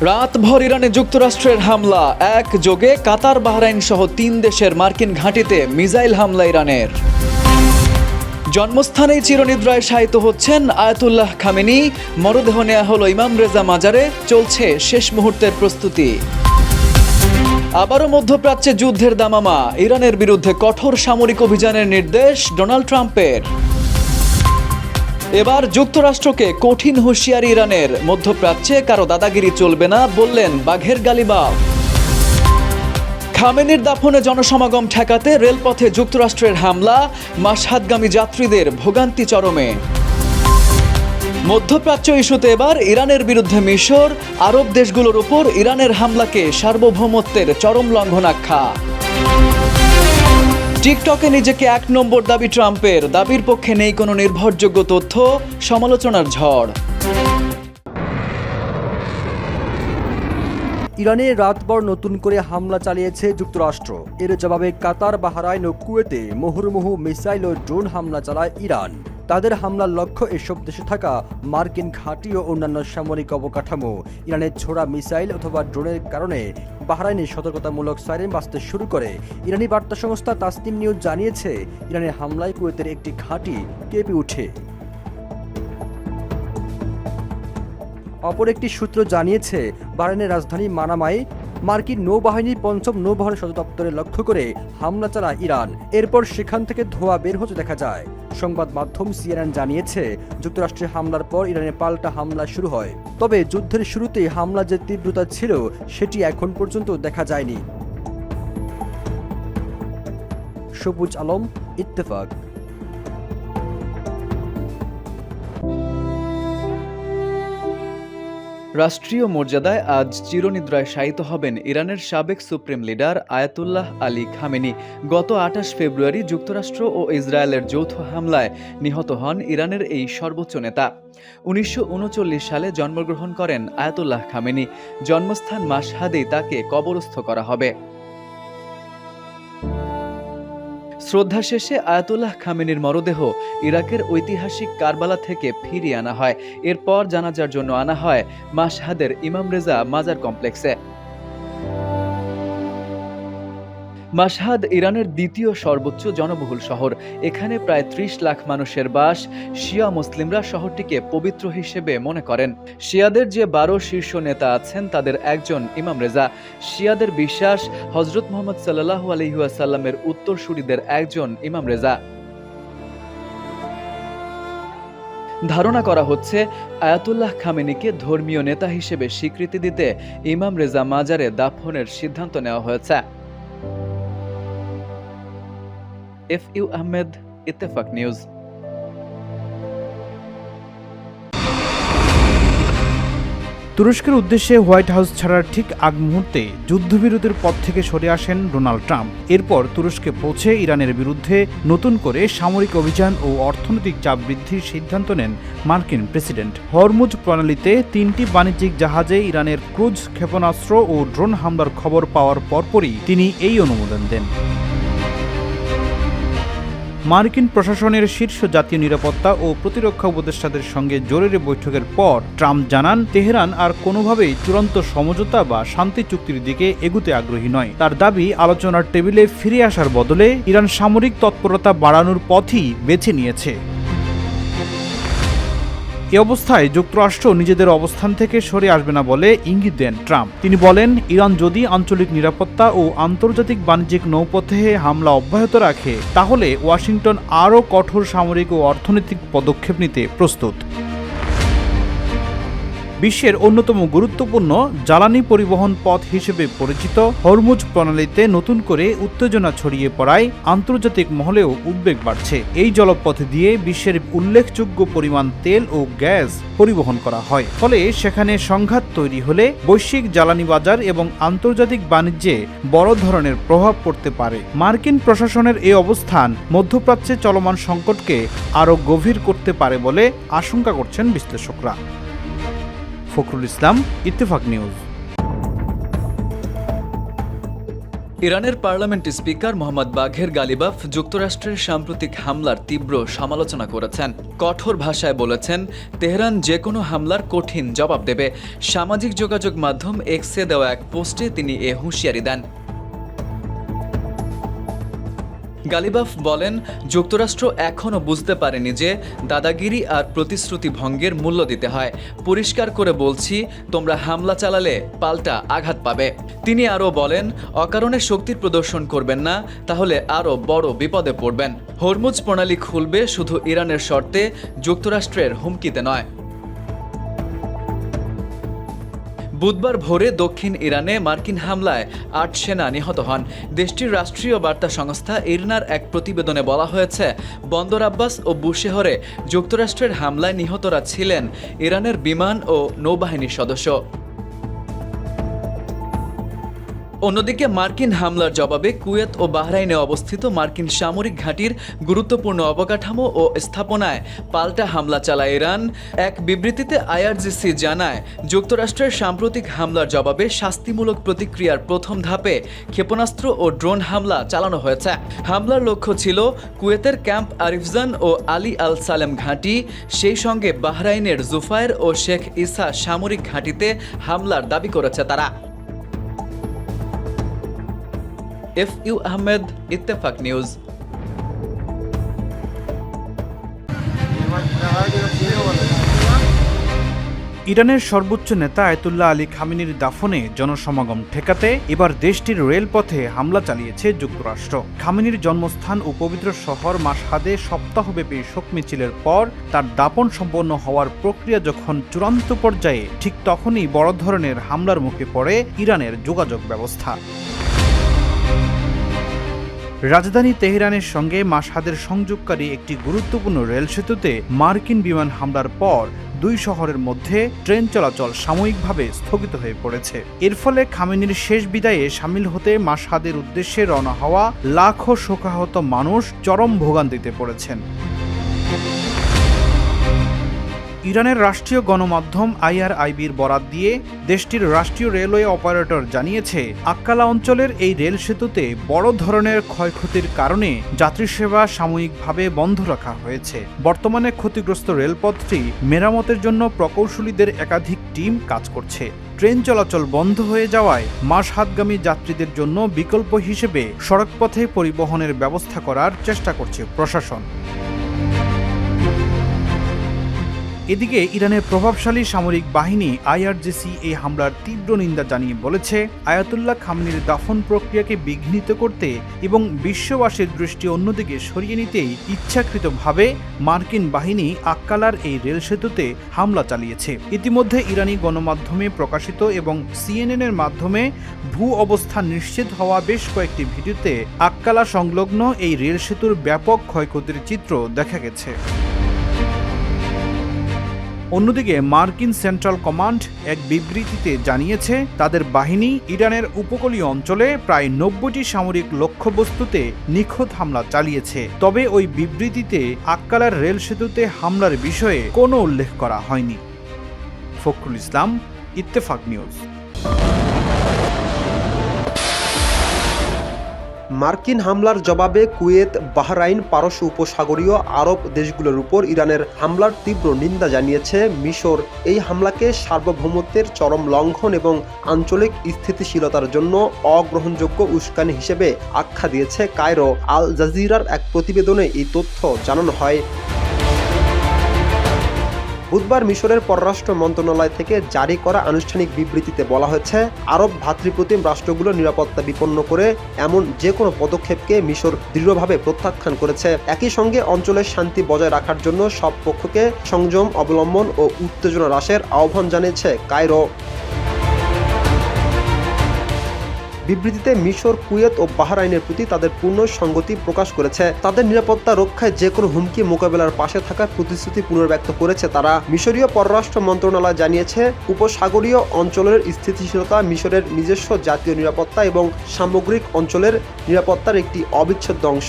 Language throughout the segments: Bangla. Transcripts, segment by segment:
রাতভর ইরানে যুক্তরাষ্ট্রের হামলা, একযোগে কাতার, বাহরাইন সহ 3 দেশের মার্কিন ঘাঁটিতে মিসাইল হামলা ইরানের। জন্মস্থানেই চিরনিদ্রায় শায়িত হচ্ছেন আয়াতুল্লাহ খামেনি, মরদেহ নেওয়া হলো ইমাম রেজা মাজারে, চলছে শেষ মুহূর্তের প্রস্তুতি। আবারও মধ্যপ্রাচ্যে যুদ্ধের দামামা, ইরানের বিরুদ্ধে কঠোর সামরিক অভিযানের নির্দেশ ডোনাল্ড ট্রাম্পের। এবার যুক্তরাষ্ট্রকে কঠিন হুঁশিয়ারি ইরানের, মধ্যপ্রাচ্যে কারো দাদাগিরি চলবে না, বললেন বাঘের গালিবাফ। খামেনির দাফনে জনসমাগম ঠেকাতে রেলপথে যুক্তরাষ্ট্রের হামলা, মাশহাদগামী যাত্রীদের ভোগান্তি চরমে। মধ্যপ্রাচ্য ইস্যুতে এবার ইরানের বিরুদ্ধে মিশর, আরব দেশগুলোর উপর ইরানের হামলাকে সার্বভৌমত্বের চরম লঙ্ঘনাখ্যা। টিকটকে নিজেকে 1 নম্বর দাবি ট্রাম্পের, দাবির পক্ষে নেই কোনো নির্ভরযোগ্য তথ্য, সমালোচনার ঝড়। ইরানে রাতভর নতুন করে হামলা চালিয়েছে যুক্তরাষ্ট্র। এর জবাবে কাতার, বাহরাইন ও কুয়েতে মুহুর্মুহু মিসাইল ও ড্রোন হামলা চালায় ইরান। তাদের হামলার লক্ষ্য এসব দেশে থাকা মার্কিন ঘাঁটি ও অন্যান্য সামরিক অবকাঠামো। ইরানের ছোড়া মিসাইল অথবা ড্রোনের কারণে বাহরাইনে সতর্কতামূলক সাইরেন বাজতে শুরু করে। ইরানি বার্তা সংস্থা তাসনিম নিউজ জানিয়েছে, ইরানের হামলায় কুয়েতের একটি ঘাঁটি কেঁপে ওঠে। অপর একটি সূত্র জানিয়েছে, বাহরাইনের রাজধানী মানামায় মার্কিন নৌবাহিনীর ৫ম নৌবহরের সদর দপ্তরে লক্ষ্য করে হামলা চালায় ইরান। এরপর সেখান থেকে ধোঁয়া বের হতে দেখা যায়। সংবাদ মাধ্যম সিএনএন জানিয়েছে, যুক্তরাষ্ট্রের হামলার পর ইরানের পাল্টা হামলা শুরু হয়। তবে যুদ্ধের শুরুতে হামলা যে তীব্রতা ছিল সেটি এখন পর্যন্ত দেখা যায়নি। সবুজ আলম, ইত্তেফাক। রাষ্ট্রীয় মর্যাদায় আজ চিরনিদ্রায় শায়িত হবেন ইরানের সাবেক supreme leader Ayatollah Ali Khamenei. গত 28 ফেব্রুয়ারি যুক্তরাষ্ট্র ও ইসরায়েলের যৌথ হামলায় নিহত হন ইরানের এই সর্বোচ্চ নেতা। 1939 সালে জন্মগ্রহণ করেন আয়াতুল্লাহ খামেনি। জন্মস্থান মাশহাদেই তাকে কবরস্থ করা হবে। শ্রদ্ধা শেষে আয়াতুল্লাহ খামেনির মরদেহ ইরাকের ঐতিহাসিক কারবালা থেকে ফিরিয়ে আনা হয়। এরপর জানাজার জন্য আনা হয় মাশহাদের ইমাম রেজা মাজার কমপ্লেক্সে। মাশহাদ ইরানের দ্বিতীয় সর্বোচ্চ জনবহুল শহর। এখানে প্রায় 30 লাখ মানুষের বাস। শিয়া মুসলিমরা শহরটিকে পবিত্র হিসেবে মনে করেন। শিয়াদের যে 12 শীর্ষ নেতা আছেন তাদের একজন ইমাম রেজা। শিয়াদের বিশ্বাস, হযরত মুহাম্মদ সাল্লাল্লাহু আলাইহি ওয়াসাল্লামের উত্তরসূরিদের একজন ইমাম রেজা। ধারণা করা হচ্ছে, আয়াতুল্লাহ খামেনিকে ধর্মীয় নেতা হিসেবে স্বীকৃতি দিতে ইমাম রেজা মাজারে দাফনের সিদ্ধান্ত নেওয়া হয়েছে। FU Ahmed, Ittefaq news. তুরস্কের উদ্দেশ্যে হোয়াইট হাউস ছাড়ার ঠিক আগ মুহূর্তে যুদ্ধবিরতির পথ থেকে সরে আসেন ডোনাল্ড ট্রাম্প। এরপর তুরস্কে পৌঁছে ইরানের বিরুদ্ধে নতুন করে সামরিক অভিযান ও অর্থনৈতিক চাপ বৃদ্ধির সিদ্ধান্ত নেন মার্কিন প্রেসিডেন্ট। হরমুজ প্রণালীতে 3টি বাণিজ্যিক জাহাজে ইরানের ক্রুজ ক্ষেপণাস্ত্র ও ড্রোন হামলার খবর পাওয়ার পরপরই তিনি এই অনুমোদন দেন। মার্কিন প্রশাসনের শীর্ষ জাতীয় নিরাপত্তা ও প্রতিরক্ষা উপদেষ্টাদের সঙ্গে জরুরি বৈঠকের পর ট্রাম্প জানান, তেহরান আর কোনোভাবেই চূড়ান্ত সমঝোতা বা শান্তি চুক্তির দিকে এগুতে আগ্রহী নয়। তার দাবি, আলোচনার টেবিলে ফিরে আসার বদলে ইরান সামরিক তৎপরতা বাড়ানোর পথই বেছে নিয়েছে। এ অবস্থায় যুক্তরাষ্ট্র নিজেদের অবস্থান থেকে সরে আসবে না বলে ইঙ্গিত দেন ট্রাম্প। তিনি বলেন, ইরান যদি আঞ্চলিক নিরাপত্তা ও আন্তর্জাতিক বাণিজ্যিক নৌপথে হামলা অব্যাহত রাখে তাহলে ওয়াশিংটন আরও কঠোর সামরিক ও অর্থনৈতিক পদক্ষেপ নিতে প্রস্তুত। বিশ্বের অন্যতম গুরুত্বপূর্ণ জ্বালানি পরিবহন পথ হিসেবে পরিচিত হরমুজ প্রণালীতে নতুন করে উত্তেজনা ছড়িয়ে পড়ায় আন্তর্জাতিক মহলেও উদ্বেগ বাড়ছে। এই জলপথ দিয়ে বিশ্বের উল্লেখযোগ্য পরিমাণ তেল ও গ্যাস পরিবহন করা হয়। ফলে সেখানে সংঘাত তৈরি হলে বৈশ্বিক জ্বালানি বাজার এবং আন্তর্জাতিক বাণিজ্যে বড় ধরনের প্রভাব পড়তে পারে। মার্কিন প্রশাসনের এই অবস্থান মধ্যপ্রাচ্যে চলমান সংকটকে আরও গভীর করতে পারে বলে আশঙ্কা করছেন বিশ্লেষকরা। ফখরুল ইসলাম, ইত্তেফাক নিউজ। ইরানের পার্লামেন্ট স্পিকার মোহাম্মদ বাঘের গালিবাফ যুক্তরাষ্ট্রের সাম্প্রতিক হামলার তীব্র সমালোচনা করেছেন। কঠোর ভাষায় বলেছেন, তেহরান যে কোনো হামলার কঠিন জবাব দেবে। সামাজিক যোগাযোগ মাধ্যম এক্সে দেওয়া এক পোস্টে তিনি এ হুঁশিয়ারি দেন। গালিবাফ বলেন, যুক্তরাষ্ট্র এখনও বুঝতে পারেনি যে দাদাগিরি আর প্রতিশ্রুতি ভঙ্গের মূল্য দিতে হয়। পরিষ্কার করে বলছি, তোমরা হামলা চালালে পাল্টা আঘাত পাবে। তিনি আরও বলেন, অকারণে শক্তির প্রদর্শন করবেন না, তাহলে আরও বড় বিপদে পড়বেন। হরমুজ প্রণালী খুলবে শুধু ইরানের শর্তে, যুক্তরাষ্ট্রের হুমকিতে নয়। বুধবার ভোরে দক্ষিণ ইরানে মার্কিন হামলায় ৮ সেনা নিহত হন। দেশটির রাষ্ট্রীয় বার্তা সংস্থা ইরনার এক প্রতিবেদনে বলা হয়েছে, বন্দর আব্বাস ও বুশেহরে যুক্তরাষ্ট্রের হামলায় নিহতরা ছিলেন ইরানের বিমান ও নৌবাহিনীর সদস্য। অন্যদিকে মার্কিন হামলার জবাবে কুয়েত ও বাহরাইনে অবস্থিত মার্কিন সামরিক ঘাঁটির গুরুত্বপূর্ণ অবকাঠামো ও স্থাপনায় পাল্টা হামলা চালায় ইরান। এক বিবৃতিতে আইআরজিসি জানায়, যুক্তরাষ্ট্রের সাম্প্রতিক হামলার জবাবে শাস্তিমূলক প্রতিক্রিয়ার প্রথম ধাপে ক্ষেপণাস্ত্র ও ড্রোন হামলা চালানো হয়েছে। হামলার লক্ষ্য ছিল কুয়েতের ক্যাম্প আরিফজান ও আলী আল সালেম ঘাঁটি, সেই সঙ্গে বাহরাইনের জুফায়ের ও শেখ ইসা সামরিক ঘাঁটিতে হামলার দাবি করেছে তারা। FU Ahmed, Ittefaq news. ইরানের সর্বোচ্চ নেতা আয়াতুল্লাহ আলী খামেনির দাফনে জনসমাগম ঠেকাতে এবার দেশটির রেলপথে হামলা চালিয়েছে যুক্তরাষ্ট্র। খামেনির জন্মস্থান ও পবিত্র শহর মাশহাদে সপ্তাহব্যাপী শোক মিছিলের পর তার দাফন সম্পন্ন হওয়ার প্রক্রিয়া যখন চূড়ান্ত পর্যায়ে, ঠিক তখনই বড় ধরনের হামলার মুখে পড়ে ইরানের যোগাযোগ ব্যবস্থা। রাজধানী তেহরানের সঙ্গে মাশহাদের সংযোগকারী একটি গুরুত্বপূর্ণ রেল সেতুতে মার্কিন বিমান হামলার পর দুই শহরের মধ্যে ট্রেন চলাচল সাময়িকভাবে স্থগিত হয়ে পড়েছে। এর ফলে খামেনির শেষ বিদায়ে সামিল হতে মাশহাদের উদ্দেশ্যে রওনা হওয়া লাখো শোকাহত মানুষ চরম ভোগান্তিতে পড়েছেন। ইরানের রাষ্ট্রীয় গণমাধ্যম IRIBর বরাত দিয়ে দেশটির রাষ্ট্রীয় রেলওয়ে অপারেটর জানিয়েছে, আক্কালা অঞ্চলের এই রেল সেতুতে বড় ধরনের ক্ষয়ক্ষতির কারণে যাত্রী সেবা সাময়িকভাবে বন্ধ রাখা হয়েছে। বর্তমানে ক্ষতিগ্রস্ত রেলপথটি মেরামতের জন্য প্রকৌশলীদের একাধিক টিম কাজ করছে। ট্রেন চলাচল বন্ধ হয়ে যাওয়ায় মাশহাদগামী যাত্রীদের জন্য বিকল্প হিসেবে সড়কপথে পরিবহনের ব্যবস্থা করার চেষ্টা করছে প্রশাসন। এদিকে ইরানের প্রভাবশালী সামরিক বাহিনী IRGC এই হামলার তীব্র নিন্দা জানিয়ে বলেছে, আয়াতুল্লাহ খামেনির দাফন প্রক্রিয়াকে বিঘ্নিত করতে এবং বিশ্ববাসীর দৃষ্টি অন্যদিকে সরিয়ে নিতেই ইচ্ছাকৃতভাবে মার্কিন বাহিনী আক্কালার এই রেল সেতুতে হামলা চালিয়েছে। ইতিমধ্যে ইরানি গণমাধ্যমে প্রকাশিত এবং CNN-এর মাধ্যমে ভূ অবস্থান নিশ্চিত হওয়া বেশ কয়েকটি ভিডিওতে আক্কালা সংলগ্ন এই রেল সেতুর ব্যাপক ক্ষয়ক্ষতির চিত্র দেখা গেছে। অন্যদিকে মার্কিন সেন্ট্রাল কমান্ড এক বিবৃতিতে জানিয়েছে, তাদের বাহিনী ইরানের উপকূলীয় অঞ্চলে প্রায় 90টি সামরিক লক্ষ্যবস্তুতে নিখুঁত হামলা চালিয়েছে। তবে ওই বিবৃতিতে আক্কালার রেল সেতুতে হামলার বিষয়ে কোনো উল্লেখ করা হয়নি। ফখরুল ইসলাম, ইত্তেফাক নিউজ। মার্কিন হামলার জবাবে কুয়েত, বাহরাইন, পারস্য উপসাগরীয় আরব দেশগুলোর উপর ইরানের হামলার তীব্র নিন্দা জানিয়েছে মিশর। এই হামলাকে সার্বভৌমত্বের চরম লঙ্ঘন এবং আঞ্চলিক স্থিতিশীলতার জন্য অগ্রহণযোগ্য উস্কানি হিসেবে আখ্যা দিয়েছে কায়রো। আল জাজিরার এক প্রতিবেদনে এই তথ্য জানানো হয়। বুধবার মিশরের পররাষ্ট্র মন্ত্রণালয় থেকে জারি করা আনুষ্ঠানিক বিবৃতিতে বলা হয়েছে, আরব ভ্রাতৃপ্রতিম রাষ্ট্রগুলোর নিরাপত্তা বিপন্ন করে এমন যে কোনো পদক্ষেপকে মিশর দৃঢ়ভাবে প্রত্যাখ্যান করেছে। একই সঙ্গে অঞ্চলের শান্তি বজায় রাখার জন্য সব পক্ষকে সংযম অবলম্বন ও উত্তেজনা হ্রাসের আহ্বান জানিয়েছে কায়রো। বিবৃতিতে মিশর, কুয়েত ও বাহরাইনের প্রতি তাদের পূর্ণ সংগতি প্রকাশ করেছে। তাদের নিরাপত্তা রক্ষায় যে কোনো হুমকি মোকাবেলার পাশে থাকার প্রতিশ্রুতি পুনর্ব্যক্ত করেছে তারা। মিশরীয় পররাষ্ট্র মন্ত্রণালয় জানিয়েছে, উপসাগরীয় অঞ্চলের স্থিতিশীলতা মিশরের নিজস্ব জাতীয় নিরাপত্তা এবং সামগ্রিক অঞ্চলের নিরাপত্তার একটি অবিচ্ছেদ্য অংশ।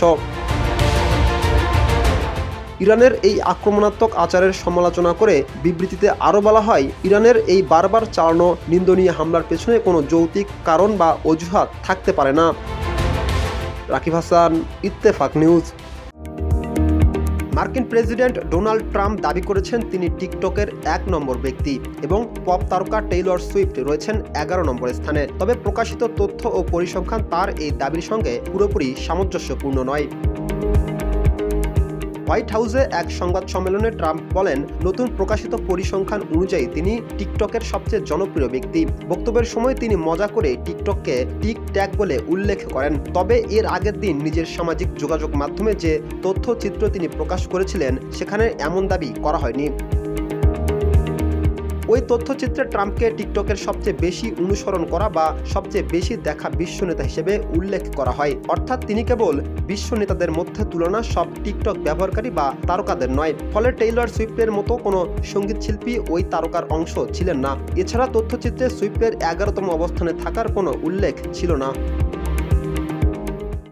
ইরানের এই আক্রমণাত্মক আচারের সমালোচনা করে বিবৃতিতে আরও বলা হয়, ইরানের এই বারবার চালানো নিন্দনীয় হামলার পেছনে কোনো যৌক্তিক কারণ বা অজুহাত থাকতে পারে না। রাকিব হাসান, ইত্তেফাক নিউজ। মার্কিন প্রেসিডেন্ট ডোনাল্ড ট্রাম্প দাবি করেছেন তিনি টিকটকের 1 নম্বর ব্যক্তি এবং পপ তারকা টেইলর সুইফট রয়েছেন 11 নম্বর স্থানে। তবে প্রকাশিত তথ্য ও পরিসংখ্যান তার এই দাবির সঙ্গে পুরোপুরি সামঞ্জস্যপূর্ণ নয়। হোয়াইট হাউসে এক সংবাদ সম্মেলনে ট্রাম্প বলেন, নতুন প্রকাশিত পরিসংখ্যান অনুযায়ী তিনি টিকটকের সবচেয়ে জনপ্রিয় ব্যক্তি। বক্তব্যের সময় তিনি মজা করে টিকটককে টিক ট্যাগ বলে উল্লেখ করেন। তবে এর আগের দিন নিজের সামাজিক যোগাযোগ মাধ্যমে যে তথ্যচিত্র তিনি প্রকাশ করেছিলেন সেখানে এমন দাবি করা হয়নি। ওই তথ্যচিত্রে ট্রাম্পকে টিকটকের সবচেয়ে বেশি অনুসরণ করা বা সবচেয়ে বেশি দেখা বিশ্ব নেতা হিসেবে উল্লেখ করা হয়। অর্থাৎ তিনি কেবল বিশ্ব নেতাদের মধ্যে তুলনা সব টিকটক ব্যবহারকারী বা তারকাদের নয়। ফলে টেইলর সুইফটের মতো কোনো সঙ্গীত শিল্পী ওই তারকার অংশ ছিলেন না। এছাড়া তথ্যচিত্রে সুইফটের 11তম অবস্থানে থাকার কোনো উল্লেখ ছিল না।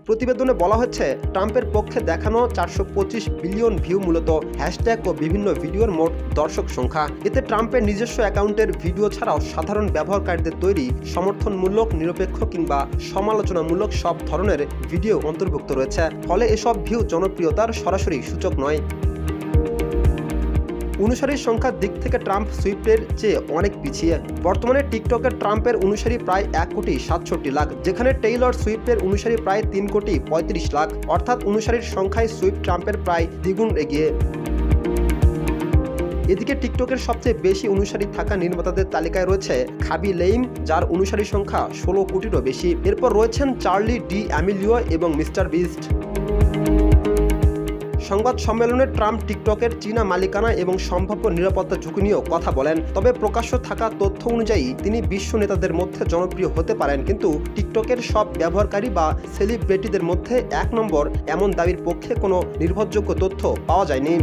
প্রতিবেদনে বলা হচ্ছে, ট্রাম্পের পক্ষে দেখানো 425 বিলিয়ন ভিউ মূলত হ্যাশট্যাগ ও বিভিন্ন ভিডিওর মোট দর্শক সংখ্যা। এতে ট্রাম্পের নিজস্ব অ্যাকাউন্টের ভিডিও ছাড়াও সাধারণ ব্যবহারকারীদের তৈরি সমর্থনমূলক, নিরপেক্ষ কিংবা সমালোচনামূলক সব ধরনের ভিডিও অন্তর্ভুক্ত রয়েছে। ফলে এসব ভিউ জনপ্রিয়তার সরাসরি সূচক নয়। অনুসারীর সংখ্যার দিক থেকে ট্রাম্প সুইফটের চেয়ে অনেক পিছিয়ে। বর্তমানে টিকটকের ট্রাম্পের অনুসারী প্রায় 1,67,00,000, যেখানে টেইলর সুইফটের অনুসারী প্রায় 3,35,00,000। অর্থাৎ অনুসারীর সংখ্যায় সুইফট ট্রাম্পের প্রায় দ্বিগুণ এগিয়ে। এদিকে টিকটকের সবচেয়ে বেশি অনুসারী থাকা নির্মাতাদের তালিকায় রয়েছে খাবি লেইম, যার অনুসারী সংখ্যা 16 কোটিরও বেশি। এরপর রয়েছেন চার্লি ডি অ্যামিলিও এবং মিস্টার বিস্ট। সংবাদ সম্মেলনে ট্রাম্প টিকটকের চীনা মালিকানা এবং সম্ভাব্য নিরাপত্তা ঝুঁকি নিয়েও কথা বলেন। তবে প্রকাশ্য থাকা তথ্য অনুযায়ী তিনি বিশ্ব নেতাদের মধ্যে জনপ্রিয় হতে পারেন, কিন্তু টিকটকের সব ব্যবহারকারী বা সেলিব্রিটিদের মধ্যে 1 নম্বর এমন দাবির পক্ষে কোনো নির্ভরযোগ্য তথ্য পাওয়া যায়নি।